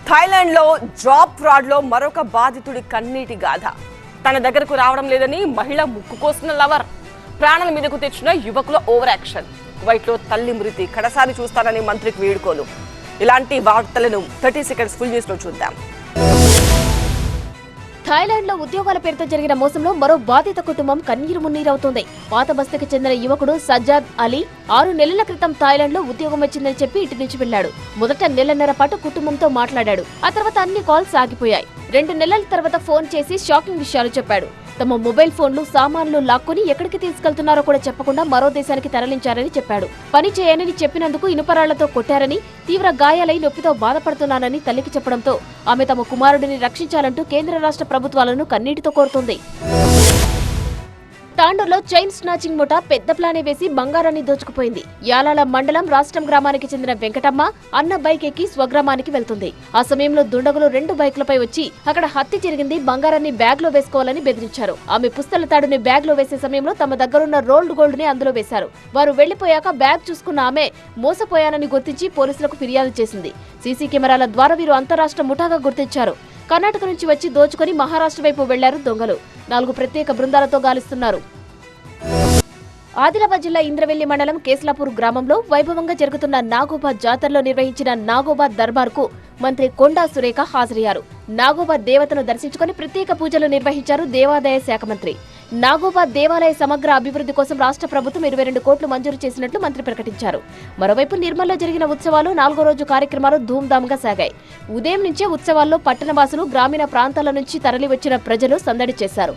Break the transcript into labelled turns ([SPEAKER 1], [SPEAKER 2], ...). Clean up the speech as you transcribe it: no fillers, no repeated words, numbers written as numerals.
[SPEAKER 1] Thailand లో job fraud లో మరొక బాధితుడి కన్నీటి గాథ. తన దగ్గరకు రావడం లేదని మహిళ ముక్కు కోసిన లవర్, ప్రాణాల మీదకు తెచ్చిన యువకుల ఓవర్ యాక్షన్, కువైట్ లో తల్లి మృతి కడసారి చూస్తానని మంత్రికి వేడుకోలు. ఇలాంటి వార్తలను 30 సెకండ్స్ ఫుల్ న్యూస్ లో చూద్దాం.
[SPEAKER 2] థాయిలాండ్ లో ఉద్యోగాల పేరుతో జరిగిన మోసంలో మరో బాధిత కుటుంబం కన్నీరు మున్నీరవుతోంది. పాత బస్తీకి చెందిన యువకుడు సజ్జాద్ అలీ 6 నెలల క్రితం థాయిలాండ్ లో ఉద్యోగం వచ్చిందని చెప్పి ఇంటి నుంచి వెళ్లాడు. మొదట నెలన్నర పాటు కుటుంబంతో మాట్లాడాడు. ఆ తర్వాత అన్ని కాల్స్ ఆగిపోయాయి. 2 నెలల తర్వాత ఫోన్ చేసి షాకింగ్ విషయాలు చెప్పాడు. తమ మొబైల్ ఫోన్లు, సామాన్లు లాక్కుని ఎక్కడికి తీసుకెళ్తున్నారో కూడా చెప్పకుండా మరో దేశానికి తరలించారని చెప్పాడు. పని చేయనని చెప్పినందుకు ఇనుపరాళ్లతో కొట్టారని, తీవ్ర గాయాలై నొప్పితో బాధపడుతున్నానని తల్లికి చెప్పడంతో ఆమె తమ కుమారుడిని రక్షించాలంటూ కేంద్ర రాష్ట్ర ప్రభుత్వాలను కన్నీటితో కోరుతోంది. తాండూరులో చైన్ స్నాచింగ్ ముఠా పెద్ద ప్లానే వేసి బంగారాన్ని దోచుకుపోయింది. యాలాల మండలం రాష్ట్రం గ్రామానికి చెందిన వెంకటమ్మ అన్న బైక్ ఎక్కి స్వగ్రామానికి వెళ్తుంది. ఆ సమయంలో దుండగులు 2 బైకులపై వచ్చి అక్కడ హత్య జరిగింది, బంగారాన్ని బ్యాగ్ లో వేసుకోవాలని బెదిరించారు. ఆమె పుస్తల తాడుని బ్యాగ్ లో వేసే సమయంలో తమ దగ్గరున్న రోల్డ్ గోల్డ్ ని అందులో వేశారు. వారు వెళ్లిపోయాక బ్యాగ్ చూసుకున్న ఆమె మోసపోయానని గుర్తించి పోలీసులకు ఫిర్యాదు చేసింది. సీసీ కెమెరాల ద్వారా వీరు అంతరాష్ట్ర ముఠాగా గుర్తించారు. కర్ణాటక నుంచి వచ్చి దోచుకుని మహారాష్ట్ర వైపు వెళ్లారు దొంగలు. 4 ప్రత్యేక బృందాలతో గాలిస్తున్నారు. ఆదిలాబాద్ జిల్లా ఇంద్రవెల్లి మండలం కేస్లాపూర్ గ్రామంలో వైభవంగా జరుగుతున్న నాగోబా జాతరలో నిర్వహించిన నాగోబా దర్బార్కు మంత్రి కొండా సురేఖ హాజరయ్యారు. నాగోబా దేవతను దర్శించుకుని ప్రత్యేక పూజలు నిర్వహించారు దేవాదాయ శాఖ మంత్రి. నాగోబా దేవాలయ సమగ్ర అభివృద్ధి కోసం రాష్ట్ర ప్రభుత్వం 22 కోట్లు మంజూరు చేసినట్లు మంత్రి ప్రకటించారు. మరోవైపు నిర్మల్లో జరిగిన ఉత్సవాలు 4వ రోజు కార్యక్రమాలు ధూమ్ధామ్గా సాగాయి. ఉదయం నుంచే ఉత్సవాల్లో పట్టణవాసులు, గ్రామీణ ప్రాంతాల నుంచి తరలివచ్చిన ప్రజలు సందడి చేశారు.